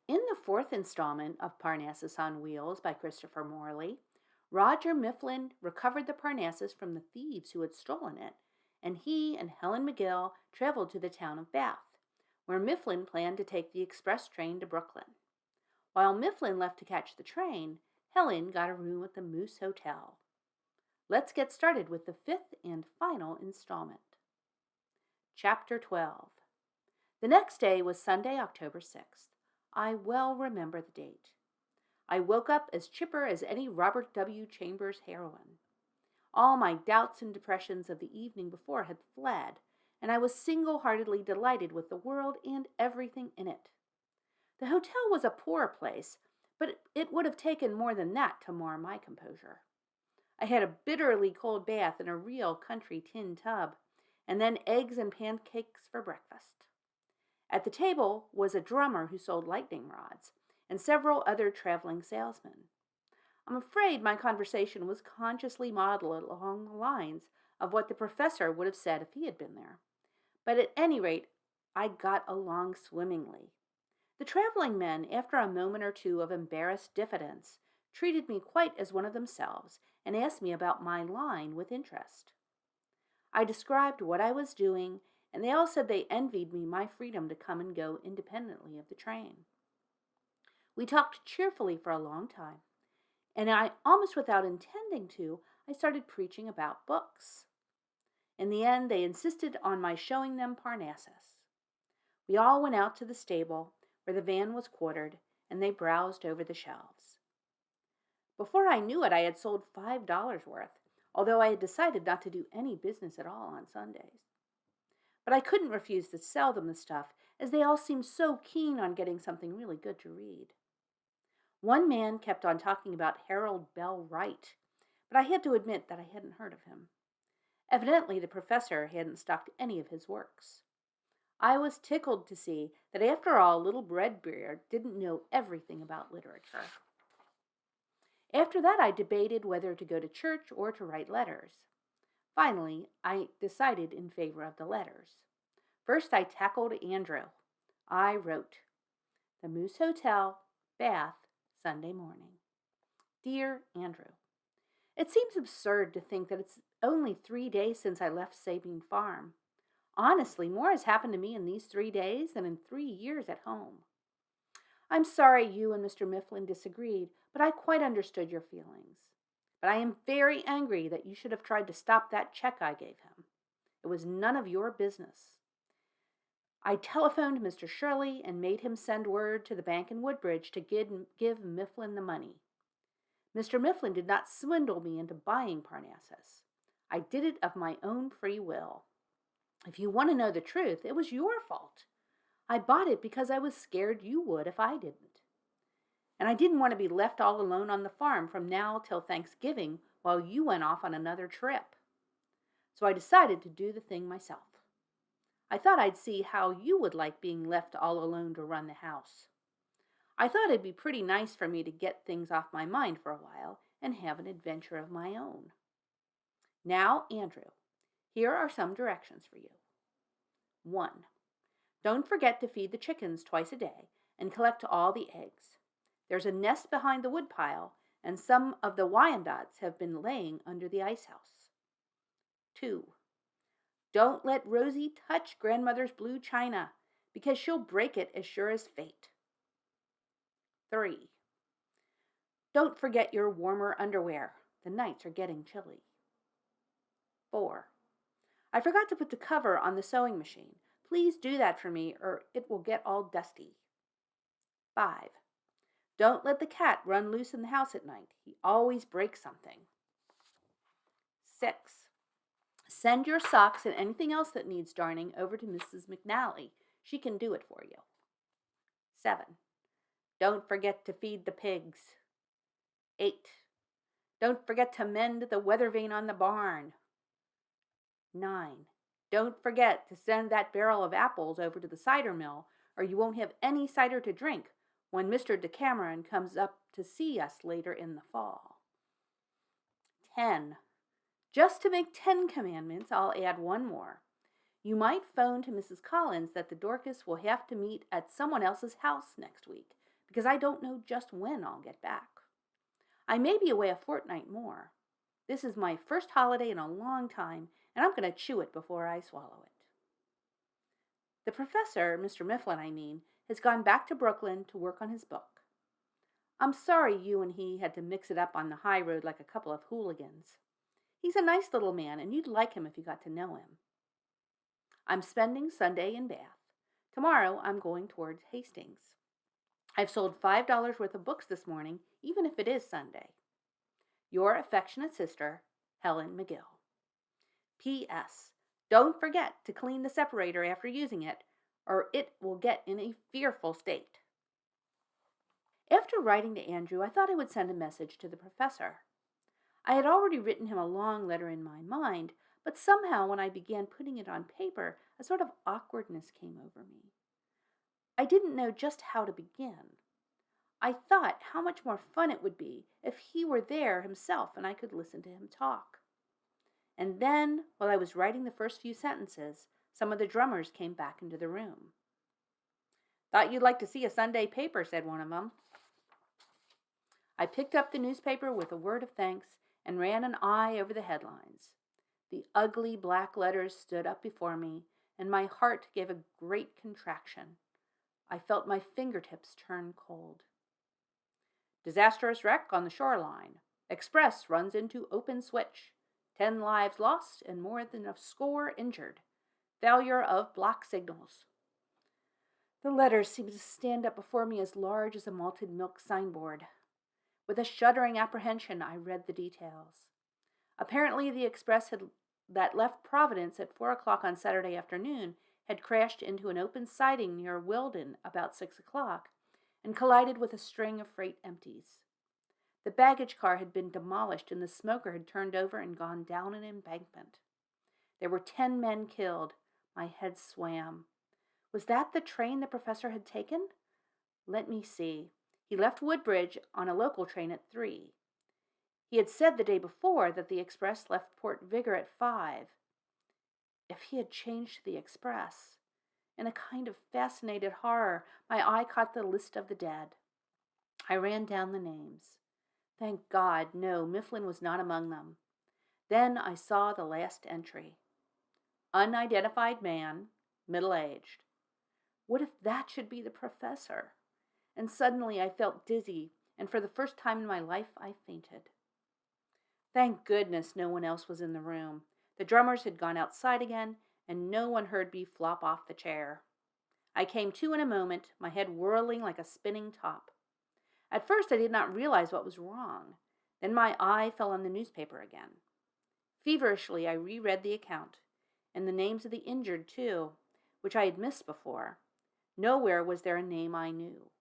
In the fourth installment of Parnassus on Wheels by Christopher Morley, Roger Mifflin recovered the Parnassus from the thieves who had stolen it, and he and Helen McGill traveled to the town of Bath, where Mifflin planned to take the express train to Brooklyn. While Mifflin left to catch the train, Helen got a room at the Moose Hotel. Let's get started with the fifth and final installment. Chapter 12. The next day was Sunday, October 6th. I well remember the date. I woke up as chipper as any Robert W. Chambers heroine. All my doubts and depressions of the evening before had fled, and I was single-heartedly delighted with the world and everything in it. The hotel was a poor place, but it would have taken more than that to mar my composure. I had a bitterly cold bath in a real country tin tub, and then eggs and pancakes for breakfast. At the table was a drummer who sold lightning rods, and several other traveling salesmen. I'm afraid my conversation was consciously modeled along the lines of what the professor would have said if he had been there. But at any rate, I got along swimmingly. The traveling men, after a moment or two of embarrassed diffidence, treated me quite as one of themselves and asked me about my line with interest. I described what I was doing, and they all said they envied me my freedom to come and go independently of the train. We talked cheerfully for a long time, and almost without intending to, I started preaching about books. In the end, they insisted on my showing them Parnassus. We all went out to the stable, where the van was quartered, and they browsed over the shelves. Before I knew it, I had sold $5 worth, although I had decided not to do any business at all on Sundays. But I couldn't refuse to sell them the stuff, as they all seemed so keen on getting something really good to read. One man kept on talking about Harold Bell Wright, but I had to admit that I hadn't heard of him. Evidently, the professor hadn't stocked any of his works. I was tickled to see that after all, little Redbeard didn't know everything about literature. After that, I debated whether to go to church or to write letters. Finally, I decided in favor of the letters. First, I tackled Andrew. I wrote, "The Moose Hotel, Bath, Sunday morning. Dear Andrew, it seems absurd to think that it's only 3 days since I left Sabine Farm. Honestly, more has happened to me in these 3 days than in 3 years at home. I'm sorry you and Mr. Mifflin disagreed, but I quite understood your feelings. But I am very angry that you should have tried to stop that check I gave him. It was none of your business. I telephoned Mr. Shirley and made him send word to the bank in Woodbridge to give Mifflin the money. Mr. Mifflin did not swindle me into buying Parnassus. I did it of my own free will. If you want to know the truth, it was your fault. I bought it because I was scared you would if I didn't. And I didn't want to be left all alone on the farm from now till Thanksgiving while you went off on another trip. So I decided to do the thing myself. I thought I'd see how you would like being left all alone to run the house. I thought it'd be pretty nice for me to get things off my mind for a while and have an adventure of my own. Now, Andrew, here are some directions for you. 1. Don't forget to feed the chickens twice a day and collect all the eggs. There's a nest behind the woodpile, and some of the Wyandottes have been laying under the ice house. 2. Don't let Rosie touch grandmother's blue china, because she'll break it as sure as fate. 3. Don't forget your warmer underwear. The nights are getting chilly. 4. I forgot to put the cover on the sewing machine. Please do that for me, or it will get all dusty. 5. Don't let the cat run loose in the house at night. He always breaks something. 6. Send your socks and anything else that needs darning over to Mrs. McNally. She can do it for you. 7. Don't forget to feed the pigs. 8. Don't forget to mend the weather vane on the barn. 9. Don't forget to send that barrel of apples over to the cider mill, or you won't have any cider to drink when Mr. Decameron comes up to see us later in the fall. 10. Just to make 10 commandments, I'll add one more. You might phone to Mrs. Collins that the Dorcas will have to meet at someone else's house next week, because I don't know just when I'll get back. I may be away a fortnight more. This is my first holiday in a long time, and I'm going to chew it before I swallow it. The professor, Mr. Mifflin, has gone back to Brooklyn to work on his book. I'm sorry you and he had to mix it up on the high road like a couple of hooligans. He's a nice little man, and you'd like him if you got to know him. I'm spending Sunday in Bath. Tomorrow I'm going towards Hastings. I've sold $5 worth of books this morning, even if it is Sunday. Your affectionate sister, Helen McGill. P.S. Don't forget to clean the separator after using it, or it will get in a fearful state. After writing to Andrew, I thought I would send a message to the professor. I had already written him a long letter in my mind, but somehow when I began putting it on paper, a sort of awkwardness came over me. I didn't know just how to begin. I thought how much more fun it would be if he were there himself and I could listen to him talk. And then, while I was writing the first few sentences, some of the drummers came back into the room. "Thought you'd like to see a Sunday paper," said one of them. I picked up the newspaper with a word of thanks and ran an eye over the headlines. The ugly black letters stood up before me, and my heart gave a great contraction. I felt my fingertips turn cold. "Disastrous wreck on the shoreline. Express runs into open switch. 10 lives lost and more than a score injured. Failure of block signals." The letters seemed to stand up before me as large as a malted milk signboard. With a shuddering apprehension, I read the details. Apparently, the express that left Providence at 4 o'clock on Saturday afternoon had crashed into an open siding near Weldon about 6 o'clock and collided with a string of freight empties. The baggage car had been demolished and the smoker had turned over and gone down an embankment. There were 10 men killed. My head swam. Was that the train the professor had taken? Let me see. He left Woodbridge on a local train at 3. He had said the day before that the express left Port Vigor at 5. If he had changed the express. In a kind of fascinated horror, my eye caught the list of the dead. I ran down the names. Thank God, no, Mifflin was not among them. Then I saw the last entry. Unidentified man, middle-aged. What if that should be the professor? And suddenly I felt dizzy, and for the first time in my life I fainted. Thank goodness no one else was in the room. The drummers had gone outside again, and no one heard me flop off the chair. I came to in a moment, my head whirling like a spinning top. At first I did not realize what was wrong. Then my eye fell on the newspaper again. Feverishly I reread the account, and the names of the injured too, which I had missed before. Nowhere was there a name I knew.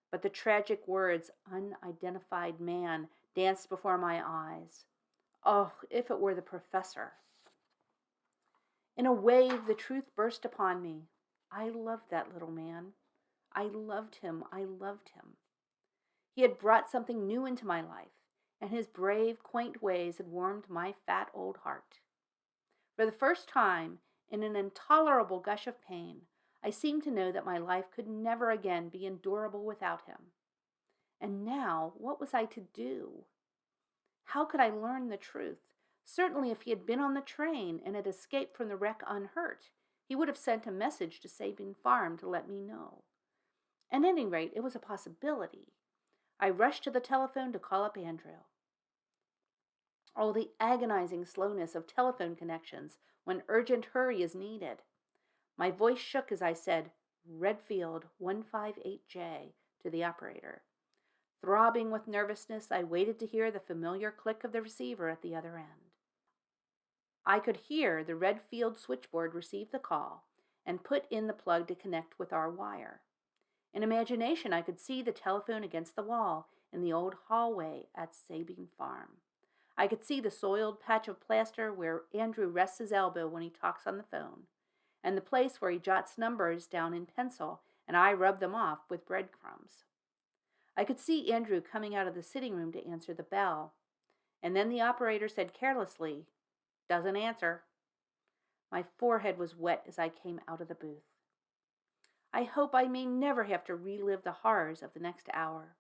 But the tragic words, unidentified man, danced before my eyes. Oh, if it were the professor. In a wave, the truth burst upon me. I loved that little man. I loved him. I loved him. He had brought something new into my life, and his brave, quaint ways had warmed my fat old heart. For the first time, in an intolerable gush of pain, I seemed to know that my life could never again be endurable without him. And now, what was I to do? How could I learn the truth? Certainly, if he had been on the train and had escaped from the wreck unhurt, he would have sent a message to Sabine Farm to let me know. At any rate, it was a possibility. I rushed to the telephone to call up Andrew. Oh, the agonizing slowness of telephone connections when urgent hurry is needed. My voice shook as I said, Redfield 158J, to the operator. Throbbing with nervousness, I waited to hear the familiar click of the receiver at the other end. I could hear the Redfield switchboard receive the call and put in the plug to connect with our wire. In imagination, I could see the telephone against the wall in the old hallway at Sabine Farm. I could see the soiled patch of plaster where Andrew rests his elbow when he talks on the phone, and the place where he jots numbers down in pencil and I rub them off with breadcrumbs. I could see Andrew coming out of the sitting room to answer the bell, and then the operator said carelessly, "Doesn't answer." My forehead was wet as I came out of the booth. I hope I may never have to relive the horrors of the next hour.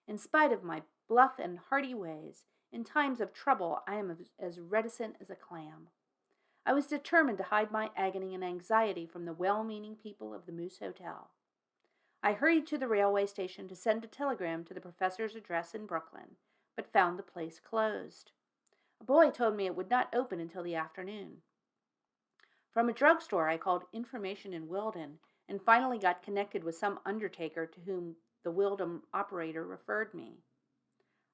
In spite of my bluff and hearty ways, in times of trouble I am as reticent as a clam. I was determined to hide my agony and anxiety from the well-meaning people of the Moose Hotel. I hurried to the railway station to send a telegram to the professor's address in Brooklyn, but found the place closed. A boy told me it would not open until the afternoon. From a drugstore, I called Information in Wilden and finally got connected with some undertaker to whom the Wilden operator referred me.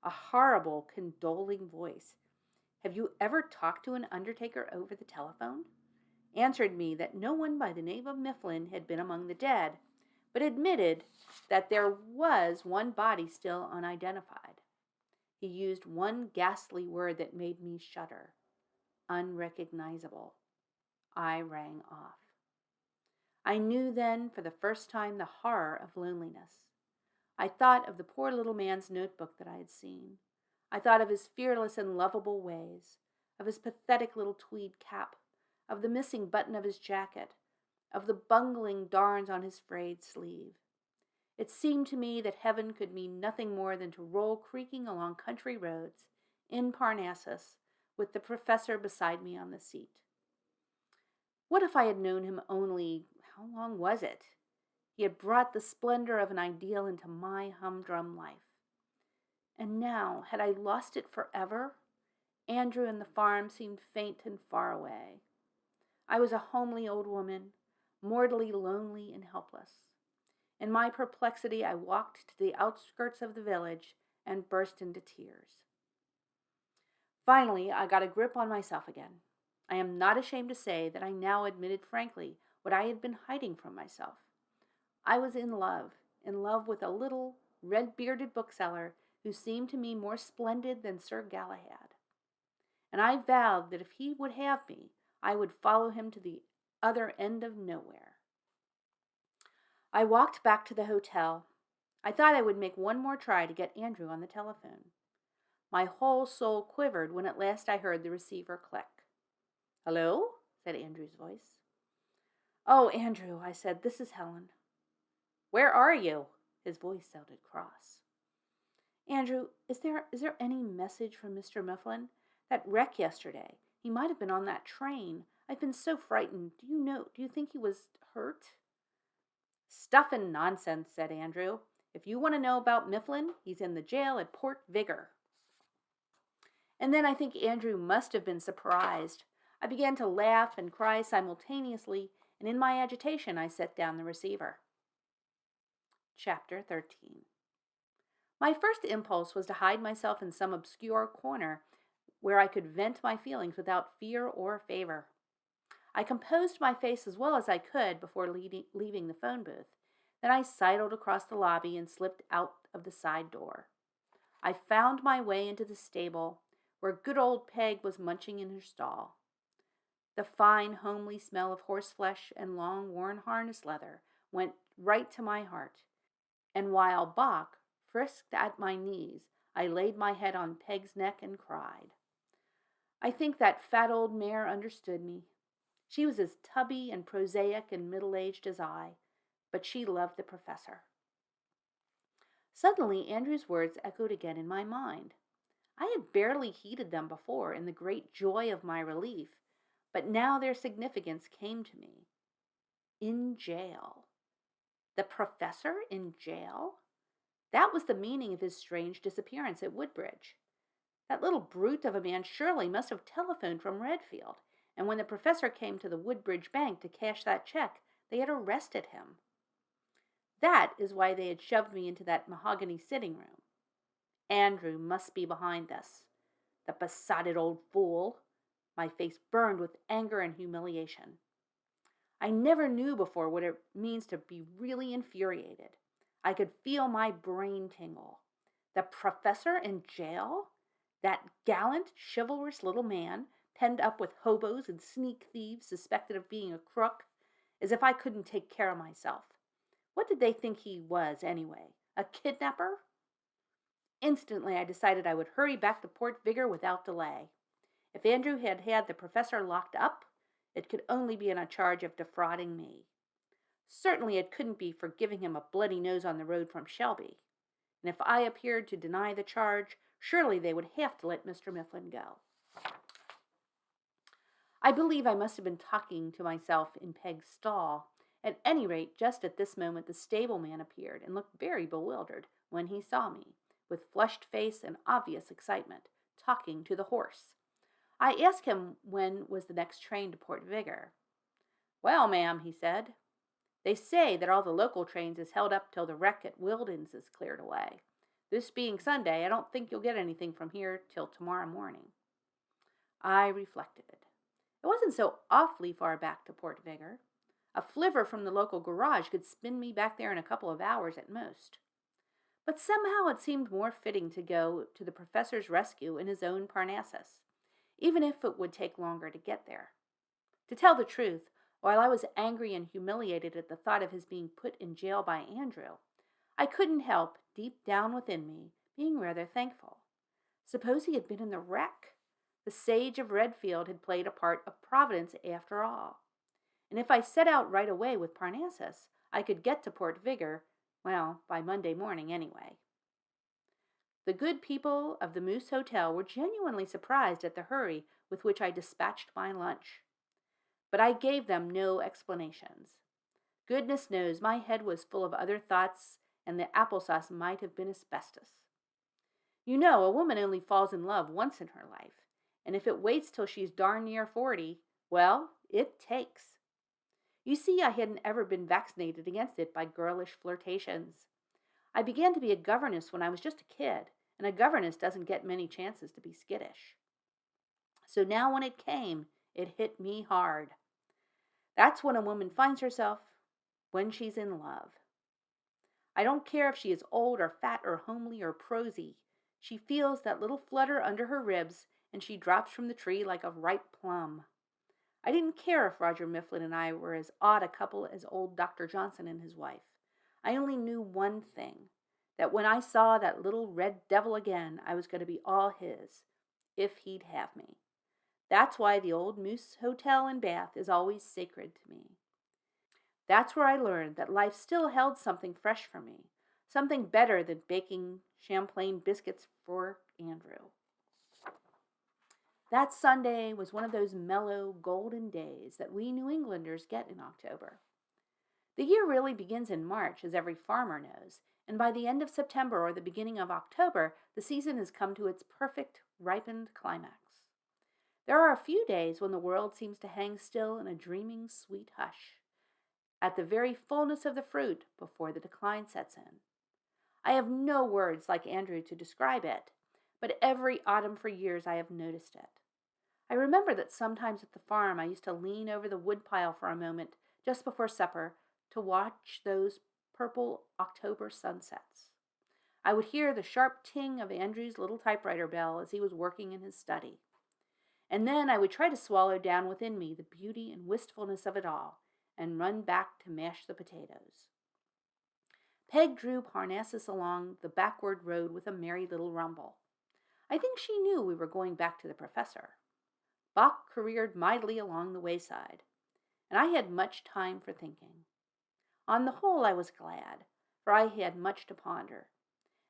A horrible, condoling voice, "Have you ever talked to an undertaker over the telephone?" answered me that no one by the name of Mifflin had been among the dead, but admitted that there was one body still unidentified. He used one ghastly word that made me shudder: unrecognizable. I rang off. I knew then for the first time the horror of loneliness. I thought of the poor little man's notebook that I had seen. I thought of his fearless and lovable ways, of his pathetic little tweed cap, of the missing button of his jacket, of the bungling darns on his frayed sleeve. It seemed to me that heaven could mean nothing more than to roll creaking along country roads in Parnassus with the professor beside me on the seat. What if I had known him only, how long was it? He had brought the splendor of an ideal into my humdrum life. And now, had I lost it forever? Andrew and the farm seemed faint and far away. I was a homely old woman, mortally lonely and helpless. In my perplexity, I walked to the outskirts of the village and burst into tears. Finally, I got a grip on myself again. I am not ashamed to say that I now admitted frankly what I had been hiding from myself. I was in love with a little, red-bearded bookseller who seemed to me more splendid than Sir Galahad. And I vowed that if he would have me, I would follow him to the other end of nowhere. I walked back to the hotel. I thought I would make one more try to get Andrew on the telephone. My whole soul quivered when at last I heard the receiver click. "Hello?" said Andrew's voice. "Oh, Andrew," I said, "this is Helen." "Where are you?" His voice sounded cross. "Andrew, is there any message from Mr. Mifflin? That wreck yesterday. He might have been on that train. I've been so frightened. Do you think he was hurt?" "Stuff and nonsense," said Andrew. "If you want to know about Mifflin, he's in the jail at Port Vigor." And then I think Andrew must have been surprised. I began to laugh and cry simultaneously, and in my agitation I set down the receiver. Chapter 13. My first impulse was to hide myself in some obscure corner where I could vent my feelings without fear or favor. I composed my face as well as I could before leaving the phone booth. Then I sidled across the lobby and slipped out of the side door. I found my way into the stable, where good old Peg was munching in her stall. The fine, homely smell of horseflesh and long, worn harness leather went right to my heart, and while Bach frisked at my knees, I laid my head on Peg's neck and cried. I think that fat old mare understood me. She was as tubby and prosaic and middle-aged as I, but she loved the professor. Suddenly, Andrew's words echoed again in my mind. I had barely heeded them before in the great joy of my relief, but now their significance came to me. In jail. The professor in jail? That was the meaning of his strange disappearance at Woodbridge. That little brute of a man surely must have telephoned from Redfield, and when the professor came to the Woodbridge bank to cash that check, they had arrested him. That is why they had shoved me into that mahogany sitting room. Andrew must be behind this. The besotted old fool. My face burned with anger and humiliation. I never knew before what it means to be really infuriated. I could feel my brain tingle. The professor in jail? That gallant, chivalrous little man, penned up with hobos and sneak thieves suspected of being a crook, as if I couldn't take care of myself. What did they think he was, anyway? A kidnapper? Instantly, I decided I would hurry back to Port Vigor without delay. If Andrew had the professor locked up, it could only be on a charge of defrauding me. Certainly it couldn't be for giving him a bloody nose on the road from Shelby. And if I appeared to deny the charge, surely they would have to let Mr. Mifflin go. I believe I must have been talking to myself in Peg's stall. At any rate, just at this moment the stableman appeared and looked very bewildered when he saw me, with flushed face and obvious excitement, talking to the horse. I asked him when was the next train to Port Vigor. "Well, ma'am," he said, "they say that all the local trains is held up till the wreck at Wilden's is cleared away. This being Sunday, I don't think you'll get anything from here till tomorrow morning." I reflected. It wasn't so awfully far back to Port Vigor. A flivver from the local garage could spin me back there in a couple of hours at most. But somehow it seemed more fitting to go to the professor's rescue in his own Parnassus, even if it would take longer to get there. To tell the truth, while I was angry and humiliated at the thought of his being put in jail by Andrew, I couldn't help, deep down within me, being rather thankful. Suppose he had been in the wreck? The sage of Redfield had played a part of Providence after all. And if I set out right away with Parnassus, I could get to Port Vigor, well, by Monday morning anyway. The good people of the Moose Hotel were genuinely surprised at the hurry with which I dispatched my lunch. But I gave them no explanations. Goodness knows my head was full of other thoughts, and the applesauce might have been asbestos. You know, a woman only falls in love once in her life, and if it waits till she's darn near 40, well, it takes. You see, I hadn't ever been vaccinated against it by girlish flirtations. I began to be a governess when I was just a kid, and a governess doesn't get many chances to be skittish. So now when it came, it hit me hard. That's when a woman finds herself when she's in love. I don't care if she is old or fat or homely or prosy. She feels that little flutter under her ribs, and she drops from the tree like a ripe plum. I didn't care if Roger Mifflin and I were as odd a couple as old Dr. Johnson and his wife. I only knew one thing, that when I saw that little red devil again, I was going to be all his, if he'd have me. That's why the old Moose Hotel in Bath is always sacred to me. That's where I learned that life still held something fresh for me, something better than baking Champlain biscuits for Andrew. That Sunday was one of those mellow, golden days that we New Englanders get in October. The year really begins in March, as every farmer knows, and by the end of September or the beginning of October, the season has come to its perfect, ripened climax. There are a few days when the world seems to hang still in a dreaming, sweet hush, at the very fullness of the fruit before the decline sets in. I have no words like Andrew to describe it, but every autumn for years I have noticed it. I remember that sometimes at the farm I used to lean over the woodpile for a moment just before supper to watch those purple October sunsets. I would hear the sharp ting of Andrew's little typewriter bell as he was working in his study. And then I would try to swallow down within me the beauty and wistfulness of it all and run back to mash the potatoes. Peg drew Parnassus along the backward road with a merry little rumble. I think she knew we were going back to the professor. Bach careered mightily along the wayside, and I had much time for thinking. On the whole, I was glad, for I had much to ponder.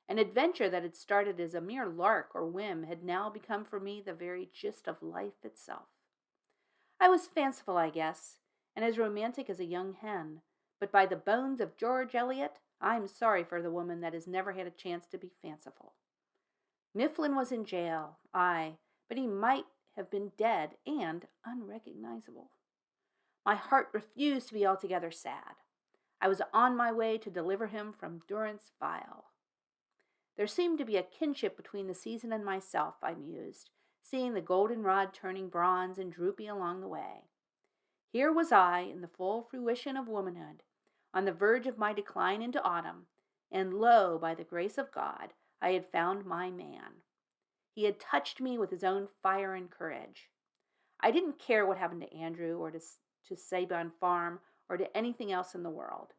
An adventure that had started as a mere lark or whim had now become for me the very gist of life itself. I was fanciful, I guess, and as romantic as a young hen, but by the bones of George Eliot, I'm sorry for the woman that has never had a chance to be fanciful. Mifflin was in jail, aye, but he might have been dead and unrecognizable. My heart refused to be altogether sad. I was on my way to deliver him from durance vile. There seemed to be a kinship between the season and myself, I mused, seeing the goldenrod turning bronze and droopy along the way. Here was I, in the full fruition of womanhood, on the verge of my decline into autumn, and lo, by the grace of God, I had found my man. He had touched me with his own fire and courage. I didn't care what happened to Andrew or to Sabine Farm or to anything else in the world.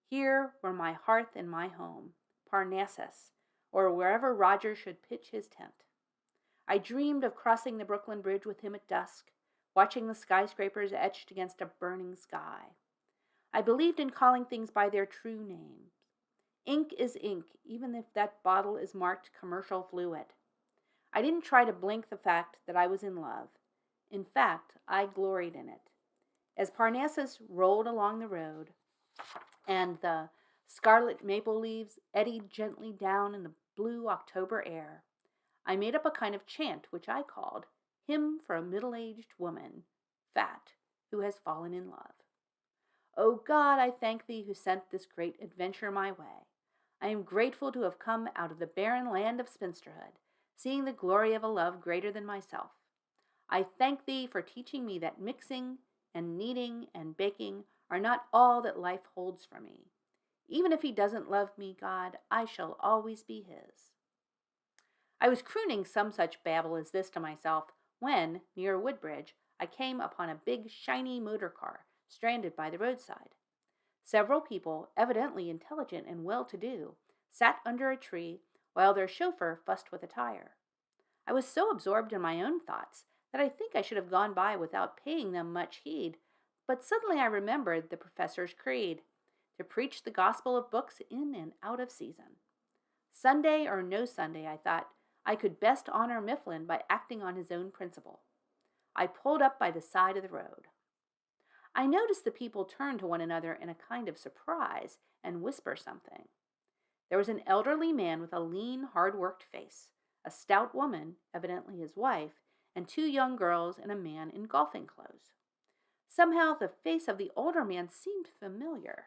Here were my hearth and my home, Parnassus, or wherever Roger should pitch his tent. I dreamed of crossing the Brooklyn Bridge with him at dusk, watching the skyscrapers etched against a burning sky. I believed in calling things by their true names. Ink is ink, even if that bottle is marked commercial fluid. I didn't try to blink the fact that I was in love. In fact, I gloried in it. As Parnassus rolled along the road, and the scarlet maple leaves eddied gently down in the blue October air, I made up a kind of chant which I called Hymn for a Middle-Aged Woman, Fat, who has fallen in love. O God, I thank thee who sent this great adventure my way. I am grateful to have come out of the barren land of spinsterhood, seeing the glory of a love greater than myself. I thank thee for teaching me that mixing and kneading and baking are not all that life holds for me. Even if he doesn't love me, God, I shall always be his. I was crooning some such babble as this to myself when, near Woodbridge, I came upon a big, shiny motor car stranded by the roadside. Several people, evidently intelligent and well-to-do, sat under a tree while their chauffeur fussed with a tire. I was so absorbed in my own thoughts that I think I should have gone by without paying them much heed, but suddenly I remembered the professor's creed, to preach the gospel of books in and out of season. Sunday or no Sunday, I thought, I could best honor Mifflin by acting on his own principle. I pulled up by the side of the road. I noticed the people turn to one another in a kind of surprise and whisper something. There was an elderly man with a lean, hard-worked face, a stout woman, evidently his wife, and two young girls and a man in golfing clothes. Somehow the face of the older man seemed familiar.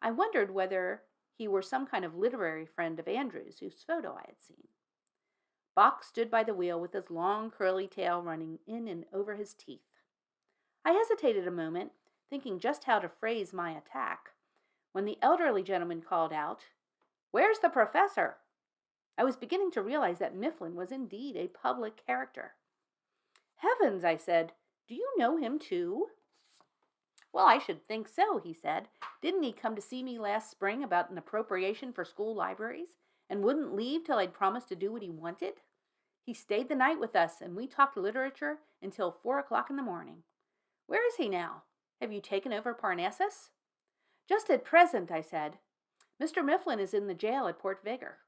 I wondered whether he were some kind of literary friend of Andrew's whose photo I had seen. Box stood by the wheel with his long curly tail running in and over his teeth. I hesitated a moment, thinking just how to phrase my attack, when the elderly gentleman called out, "Where's the professor?" I was beginning to realize that Mifflin was indeed a public character. "Heavens," I said, "do you know him too?" "Well, I should think so," he said. "Didn't he come to see me last spring about an appropriation for school libraries, and wouldn't leave till I'd promised to do what he wanted? He stayed the night with us, and we talked literature until 4 o'clock in the morning. Where is he now? Have you taken over Parnassus?" "Just at present," I said. "Mr. Mifflin is in the jail at Port Vigor."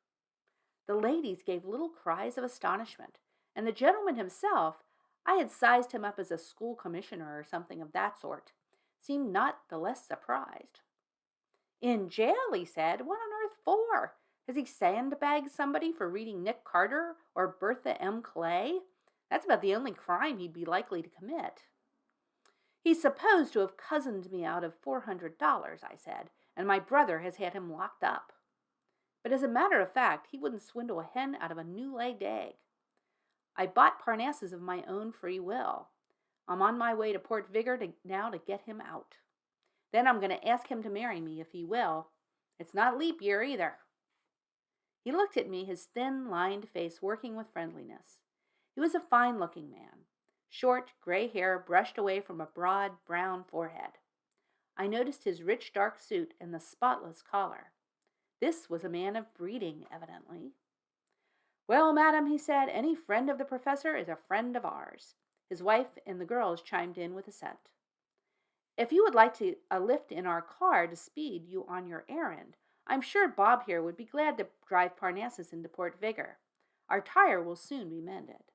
The ladies gave little cries of astonishment, and the gentleman himself, I had sized him up as a school commissioner or something of that sort, seemed not the less surprised. "In jail," he said. "What on earth for? Has he sandbagged somebody for reading Nick Carter or Bertha M. Clay? That's about the only crime he'd be likely to commit." "He's supposed to have cozened me out of $400, I said, "and my brother has had him locked up. But as a matter of fact, he wouldn't swindle a hen out of a new-laid egg. I bought Parnassus of my own free will. I'm on my way to Port Vigor now to get him out. Then I'm going to ask him to marry me if he will. It's not leap year either." He looked at me, his thin, lined face working with friendliness. He was a fine-looking man. Short, gray hair brushed away from a broad, brown forehead. I noticed his rich, dark suit and the spotless collar. This was a man of breeding, evidently. "Well, madam," he said, "any friend of the professor is a friend of ours." His wife and the girls chimed in with assent. "If you would like a lift in our car to speed you on your errand, I'm sure Bob here would be glad to drive Parnassus into Port Vigor. Our tire will soon be mended."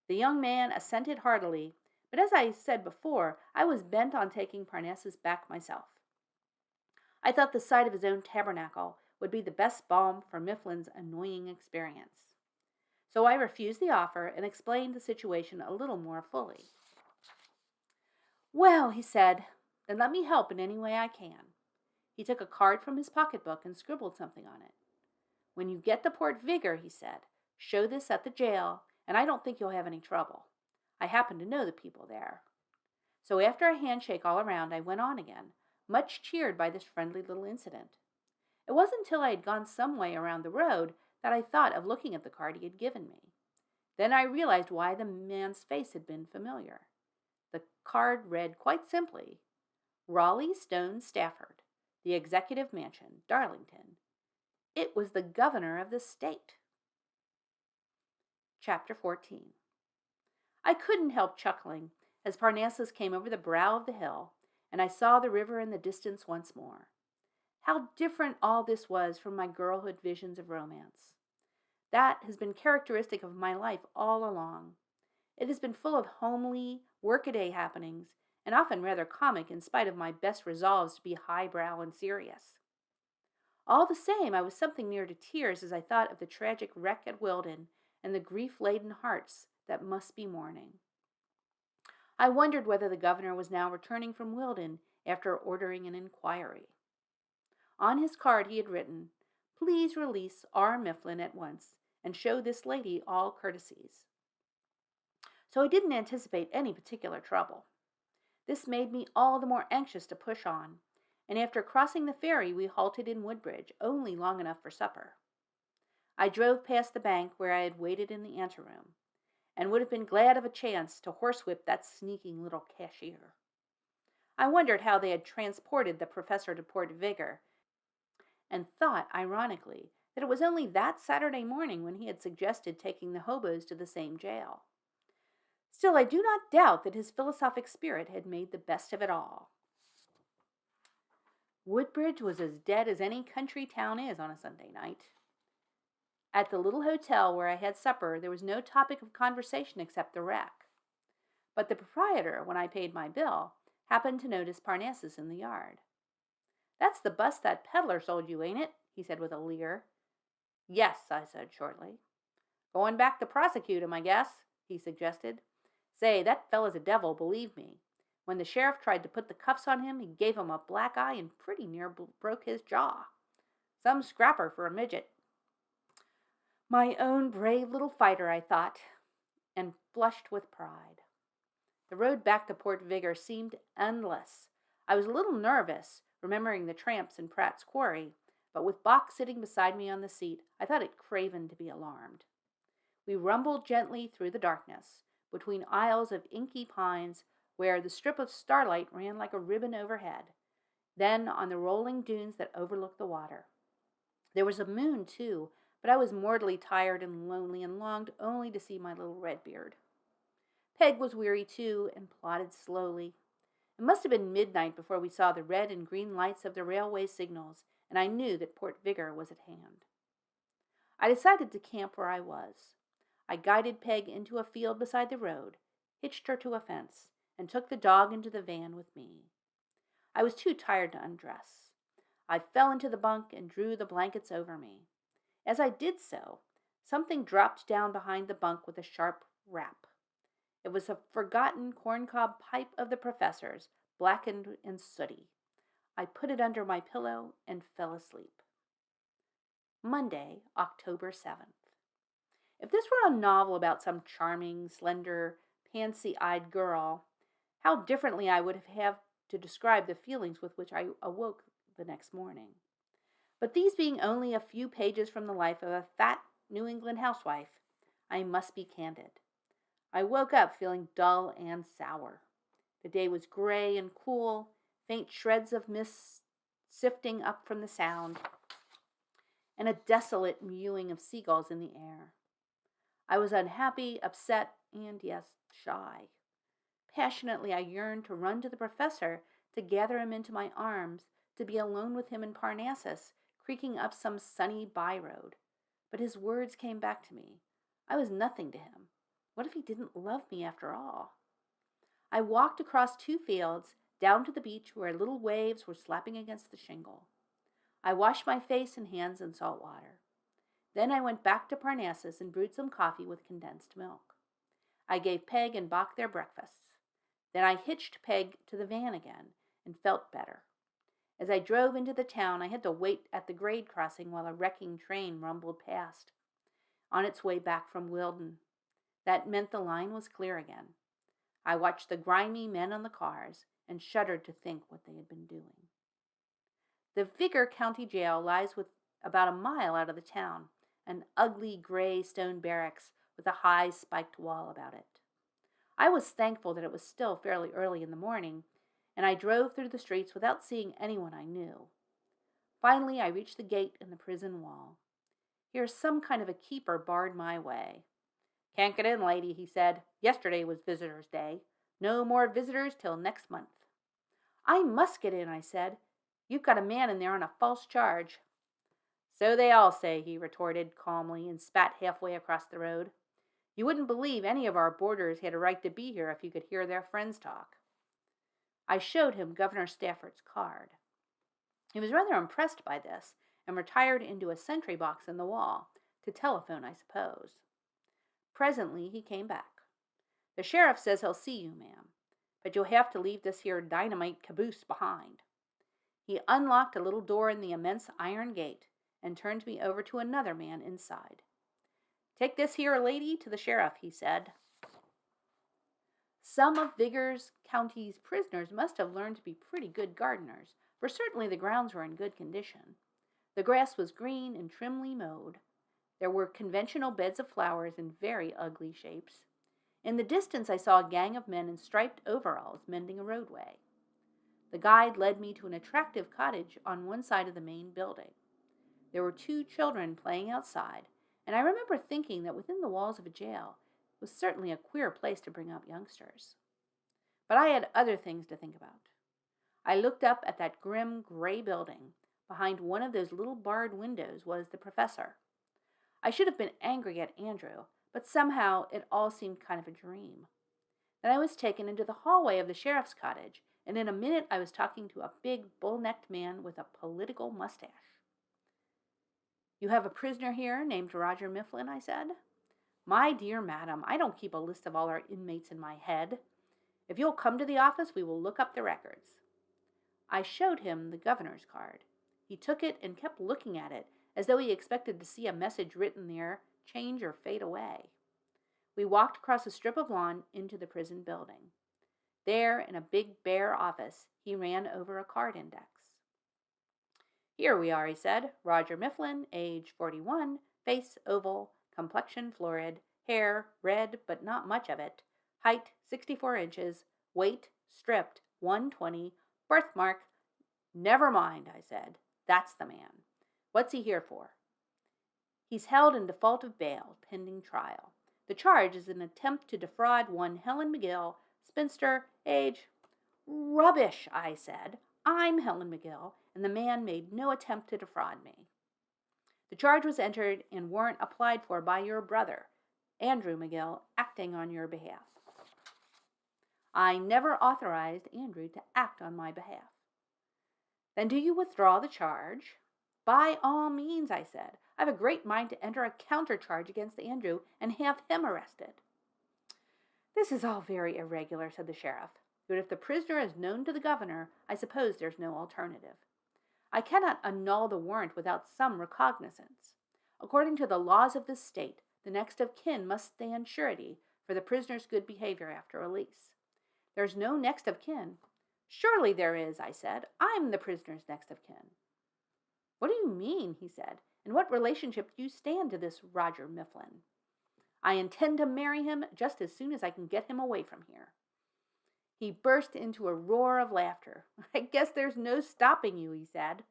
The young man assented heartily, but as I said before, I was bent on taking Parnassus back myself. I thought the sight of his own tabernacle would be the best balm for Mifflin's annoying experience. So I refused the offer and explained the situation a little more fully. "Well," he said, "then let me help in any way I can." He took a card from his pocketbook and scribbled something on it. "When you get to Port Vigor," he said, "show this at the jail, and I don't think you'll have any trouble. I happen to know the people there." So after a handshake all around, I went on again, much cheered by this friendly little incident. It wasn't until I had gone some way around the road that I thought of looking at the card he had given me. Then I realized why the man's face had been familiar. The card read quite simply, "Raleigh Stone Stafford, the Executive Mansion, Darlington." It was the governor of the state. Chapter 14. I couldn't help chuckling as Parnassus came over the brow of the hill, and I saw the river in the distance once more. How different all this was from my girlhood visions of romance. That has been characteristic of my life all along. It has been full of homely, workaday happenings, and often rather comic in spite of my best resolves to be highbrow and serious. All the same, I was something near to tears as I thought of the tragic wreck at Wilden and the grief-laden hearts that must be mourning. I wondered whether the governor was now returning from Wilden after ordering an inquiry. On his card he had written, "Please release R. Mifflin at once and show this lady all courtesies." So I didn't anticipate any particular trouble. This made me all the more anxious to push on, and after crossing the ferry we halted in Woodbridge only long enough for supper. I drove past the bank where I had waited in the anteroom, and would have been glad of a chance to horsewhip that sneaking little cashier. I wondered how they had transported the professor to Port Vigor, and thought, ironically, that it was only that Saturday morning when he had suggested taking the hobos to the same jail. Still, I do not doubt that his philosophic spirit had made the best of it all. Woodbridge was as dead as any country town is on a Sunday night. At the little hotel where I had supper, there was no topic of conversation except the wreck. But the proprietor, when I paid my bill, happened to notice Parnassus in the yard. "That's the bus that peddler sold you, ain't it?" he said with a leer. "Yes," I said shortly. "Going back to prosecute him, I guess," he suggested. "Say, that fella's a devil, believe me. When the sheriff tried to put the cuffs on him, he gave him a black eye and pretty near broke his jaw. Some scrapper for a midget." My own brave little fighter, I thought, and blushed with pride. The road back to Port Vigor seemed endless. I was a little nervous, remembering the tramps in Pratt's Quarry, but with Bach sitting beside me on the seat, I thought it craven to be alarmed. We rumbled gently through the darkness, between aisles of inky pines where the strip of starlight ran like a ribbon overhead, then on the rolling dunes that overlooked the water. There was a moon, too, but I was mortally tired and lonely and longed only to see my little Redbeard. Peg was weary, too, and plodded slowly. It must have been midnight before we saw the red and green lights of the railway signals, and I knew that Port Vigor was at hand. I decided to camp where I was. I guided Peg into a field beside the road, hitched her to a fence, and took the dog into the van with me. I was too tired to undress. I fell into the bunk and drew the blankets over me. As I did so, something dropped down behind the bunk with a sharp rap. It was a forgotten corncob pipe of the professor's, blackened and sooty. I put it under my pillow and fell asleep. Monday, October 7th. If this were a novel about some charming, slender, pansy-eyed girl, how differently I would have to describe the feelings with which I awoke the next morning. But these being only a few pages from the life of a fat New England housewife, I must be candid. I woke up feeling dull and sour. The day was gray and cool, faint shreds of mist sifting up from the sound, and a desolate mewing of seagulls in the air. I was unhappy, upset, and, yes, shy. Passionately I yearned to run to the professor, to gather him into my arms, to be alone with him in Parnassus, creaking up some sunny by-road. But his words came back to me. I was nothing to him. What if he didn't love me after all? I walked across 2 fields, down to the beach where little waves were slapping against the shingle. I washed my face and hands in salt water. Then I went back to Parnassus and brewed some coffee with condensed milk. I gave Peg and Bach their breakfasts. Then I hitched Peg to the van again and felt better. As I drove into the town, I had to wait at the grade crossing while a wrecking train rumbled past, on its way back from Wilden. That meant the line was clear again. I watched the grimy men on the cars and shuddered to think what they had been doing. The Vigor County Jail lies about a mile out of the town, an ugly gray stone barracks with a high spiked wall about it. I was thankful that it was still fairly early in the morning, and I drove through the streets without seeing anyone I knew. Finally, I reached the gate in the prison wall. Here some kind of a keeper barred my way. "Can't get in, lady," he said. "Yesterday was visitors' day. No more visitors till next month." I must get in, I said. You've got a man in there on a false charge. So they all say, he retorted calmly and spat halfway across the road. You wouldn't believe any of our boarders had a right to be here if you could hear their friends talk. I showed him Governor Stafford's card. He was rather impressed by this and retired into a sentry box in the wall, to telephone, I suppose. Presently he came back. The sheriff says he'll see you, ma'am, but you'll have to leave this here dynamite caboose behind. He unlocked a little door in the immense iron gate and turned me over to another man inside. Take this here lady to the sheriff, he said. Some of Vigours County's prisoners must have learned to be pretty good gardeners, for certainly the grounds were in good condition. The grass was green and trimly mowed. There were conventional beds of flowers in very ugly shapes. In the distance I saw a gang of men in striped overalls mending a roadway. The guide led me to an attractive cottage on one side of the main building. There were 2 children playing outside, and I remember thinking that within the walls of a jail it was certainly a queer place to bring up youngsters. But I had other things to think about. I looked up at that grim gray building. Behind one of those little barred windows was the professor. I should have been angry at Andrew, but somehow it all seemed kind of a dream. Then I was taken into the hallway of the sheriff's cottage, and in a minute I was talking to a big, bull-necked man with a political mustache. You have a prisoner here named Roger Mifflin, I said. My dear madam, I don't keep a list of all our inmates in my head. If you'll come to the office, we will look up the records. I showed him the governor's card. He took it and kept looking at it, as though he expected to see a message written there, change or fade away. We walked across a strip of lawn into the prison building. There, in a big bare office, he ran over a card index. Here we are, he said. Roger Mifflin, age 41, face oval, complexion florid, hair red but not much of it, height 64 inches, weight stripped 120, birthmark. Never mind, I said. That's the man. What's he here for? He's held in default of bail, pending trial. The charge is an attempt to defraud one Helen McGill, spinster, age. Rubbish, I said. I'm Helen McGill, and the man made no attempt to defraud me. The charge was entered and warrant applied for by your brother, Andrew McGill, acting on your behalf. I never authorized Andrew to act on my behalf. Then do you withdraw the charge? By all means, I said. I have a great mind to enter a countercharge against Andrew and have him arrested. This is all very irregular, said the sheriff. But if the prisoner is known to the governor, I suppose there's no alternative. I cannot annul the warrant without some recognizance. According to the laws of this state, the next of kin must stand surety for the prisoner's good behavior after release. There's no next of kin. Surely there is, I said. I'm the prisoner's next of kin. What do you mean, he said. In what relationship do you stand to this Roger Mifflin? I intend to marry him just as soon as I can get him away from here. He burst into a roar of laughter. I guess there's no stopping you, he said.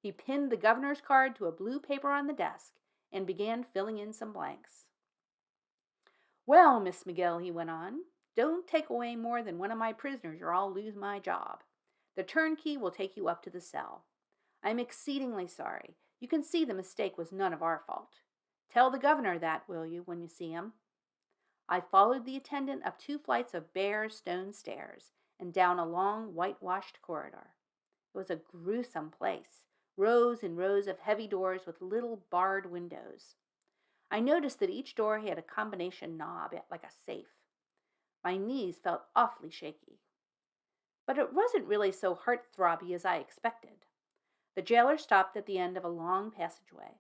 He pinned the governor's card to a blue paper on the desk and began filling in some blanks. Well, Miss McGill, he went on, don't take away more than one of my prisoners or I'll lose my job. The turnkey will take you up to the cell. I'm exceedingly sorry. You can see the mistake was none of our fault. Tell the governor that, will you, when you see him? I followed the attendant up 2 flights of bare stone stairs and down a long whitewashed corridor. It was a gruesome place, rows and rows of heavy doors with little barred windows. I noticed that each door had a combination knob, like a safe. My knees felt awfully shaky. But it wasn't really so heart-throbby as I expected. The jailer stopped at the end of a long passageway.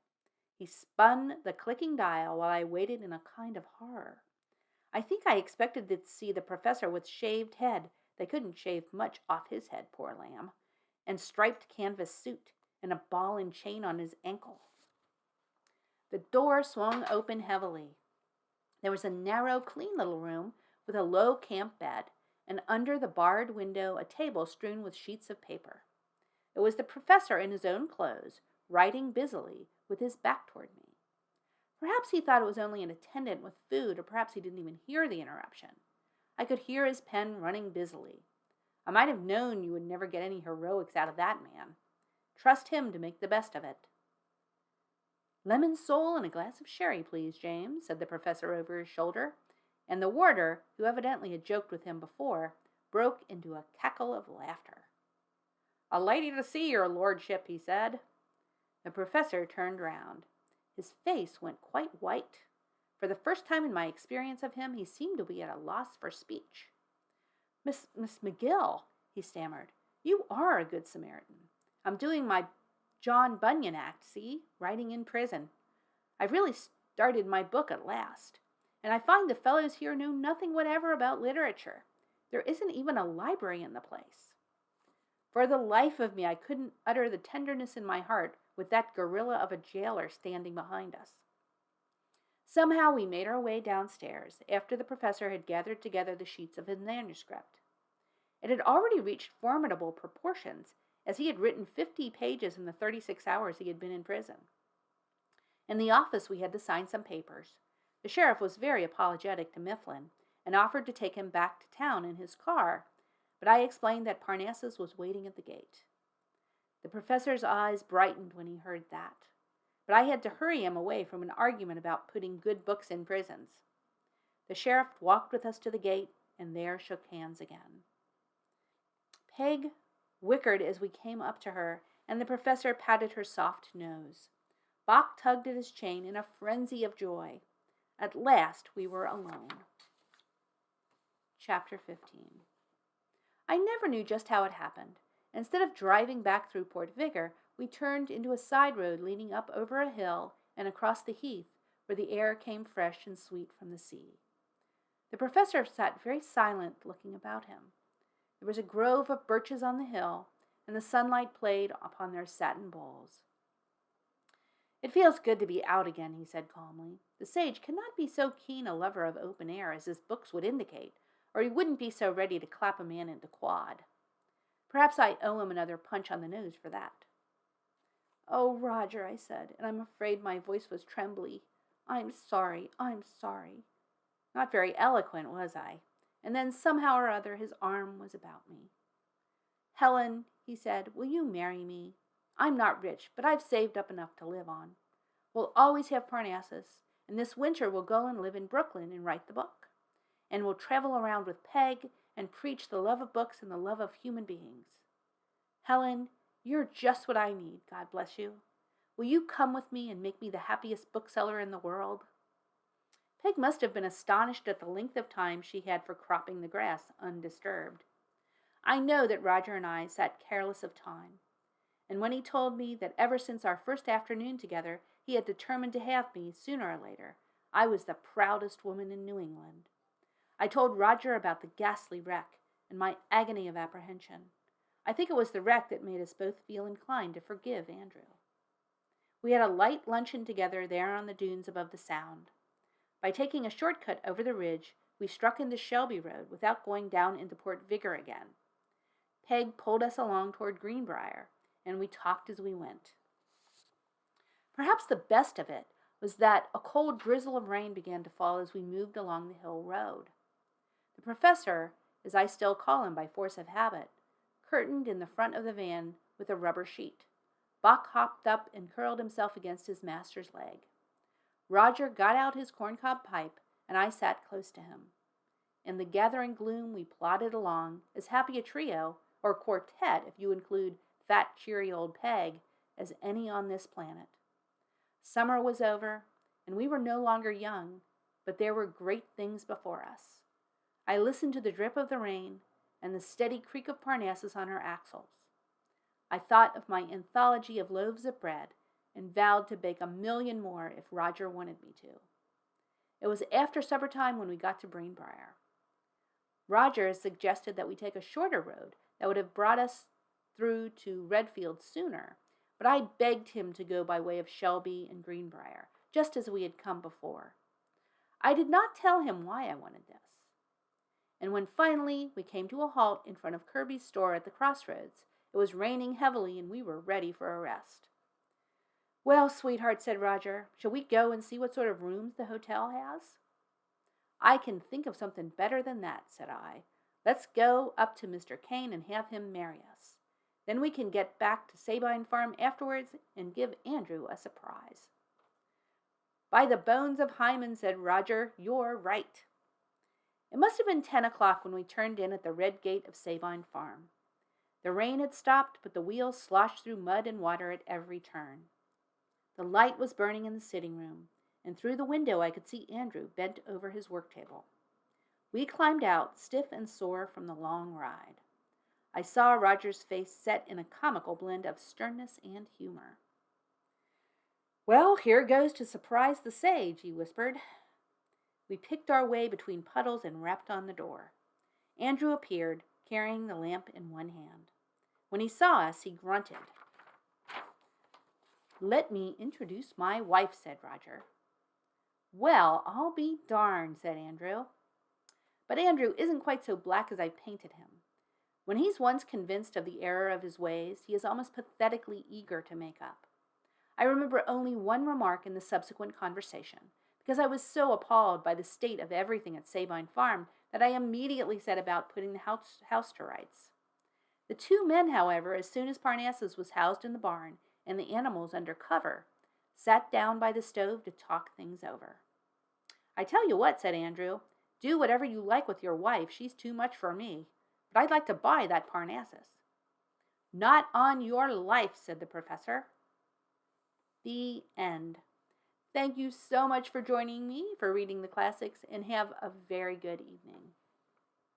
He spun the clicking dial while I waited in a kind of horror. I think I expected to see the professor with shaved head. They couldn't shave much off his head, poor lamb, and striped canvas suit, and a ball and chain on his ankle. The door swung open heavily. There was a narrow, clean little room with a low camp bed, and under the barred window a table strewn with sheets of paper. It was the professor in his own clothes, writing busily, with his back toward me. Perhaps he thought it was only an attendant with food, or perhaps he didn't even hear the interruption. I could hear his pen running busily. I might have known you would never get any heroics out of that man. Trust him to make the best of it." "Lemon sole and a glass of sherry, please, James," said the professor over his shoulder, and the warder, who evidently had joked with him before, broke into a cackle of laughter. "A lady to see your lordship," he said. The professor turned round. His face went quite white. For the first time in my experience of him, he seemed to be at a loss for speech. Miss McGill," he stammered, "you are a good Samaritan. I'm doing my John Bunyan act, see? Writing in prison. I've really started my book at last. And I find the fellows here know nothing whatever about literature. There isn't even a library in the place." For the life of me, I couldn't utter the tenderness in my heart with that gorilla of a jailer standing behind us. Somehow we made our way downstairs after the professor had gathered together the sheets of his manuscript. It had already reached formidable proportions, as he had written 50 pages in the 36 hours he had been in prison. In the office we had to sign some papers. The sheriff was very apologetic to Mifflin and offered to take him back to town in his car, but I explained that Parnassus was waiting at the gate. The professor's eyes brightened when he heard that, but I had to hurry him away from an argument about putting good books in prisons. The sheriff walked with us to the gate and there shook hands again. Peg whickered as we came up to her, and the professor patted her soft nose. Bach tugged at his chain in a frenzy of joy. At last we were alone. Chapter 15. I never knew just how it happened. Instead of driving back through Port Vigor, we turned into a side road leading up over a hill and across the heath, where the air came fresh and sweet from the sea. The professor sat very silent, looking about him. There was a grove of birches on the hill, and the sunlight played upon their satin boles. "It feels good to be out again," he said calmly. "The sage cannot be so keen a lover of open air as his books would indicate, or he wouldn't be so ready to clap a man into quad. Perhaps I owe him another punch on the nose for that." "Oh, Roger," I said, and I'm afraid my voice was trembly. I'm sorry. Not very eloquent, was I? And then somehow or other his arm was about me. "Helen," he said, "will you marry me? I'm not rich, but I've saved up enough to live on. We'll always have Parnassus, and this winter we'll go and live in Brooklyn and write the book. And we'll travel around with Peg and preach the love of books and the love of human beings. Helen, you're just what I need, God bless you. Will you come with me and make me the happiest bookseller in the world?" Peg must have been astonished at the length of time she had for cropping the grass undisturbed. I know that Roger and I sat careless of time, and when he told me that ever since our first afternoon together he had determined to have me sooner or later, I was the proudest woman in New England. I told Roger about the ghastly wreck and my agony of apprehension. I think it was the wreck that made us both feel inclined to forgive Andrew. We had a light luncheon together there on the dunes above the Sound. By taking a shortcut over the ridge, we struck into Shelby Road without going down into Port Vigor again. Peg pulled us along toward Greenbrier, and we talked as we went. Perhaps the best of it was that a cold drizzle of rain began to fall as we moved along the hill road. The professor, as I still call him by force of habit, curtained in the front of the van with a rubber sheet. Bach hopped up and curled himself against his master's leg. Roger got out his corncob pipe, and I sat close to him. In the gathering gloom we plodded along, as happy a trio, or quartet if you include fat, cheery old Peg, as any on this planet. Summer was over, and we were no longer young, but there were great things before us. I listened to the drip of the rain and the steady creak of Parnassus on her axles. I thought of my anthology of loaves of bread and vowed to bake 1,000,000 more if Roger wanted me to. It was after supper time when we got to Greenbrier. Roger suggested that we take a shorter road that would have brought us through to Redfield sooner, but I begged him to go by way of Shelby and Greenbrier, just as we had come before. I did not tell him why I wanted this. And when finally we came to a halt in front of Kirby's store at the crossroads, it was raining heavily and we were ready for a rest. "Well, sweetheart," said Roger, "shall we go and see what sort of rooms the hotel has?" "I can think of something better than that," said I. Let's go up to Mr. Kane and have him marry us. Then we can get back to Sabine Farm afterwards and give Andrew a surprise." "By the bones of Hymen," said Roger, "you're right." It must have been 10 o'clock when we turned in at the red gate of Sabine Farm. The rain had stopped, but the wheels sloshed through mud and water at every turn. The light was burning in the sitting room, and through the window I could see Andrew bent over his work table. We climbed out, stiff and sore from the long ride. I saw Roger's face set in a comical blend of sternness and humor. "Well, here goes to surprise the sage," he whispered. We picked our way between puddles and rapped on the door. Andrew appeared, carrying the lamp in one hand. When he saw us, he grunted. "Let me introduce my wife," said Roger. "Well, I'll be darned," said Andrew. But Andrew isn't quite so black as I painted him. When he's once convinced of the error of his ways, he is almost pathetically eager to make up. I remember only one remark in the subsequent conversation, because I was so appalled by the state of everything at Sabine Farm that I immediately set about putting the house to rights. The two men, however, as soon as Parnassus was housed in the barn and the animals under cover, sat down by the stove to talk things over. "I tell you what," said Andrew, "do whatever you like with your wife. She's too much for me. But I'd like to buy that Parnassus." "Not on your life," said the professor. The end. Thank you so much for joining me for reading the classics, and have a very good evening.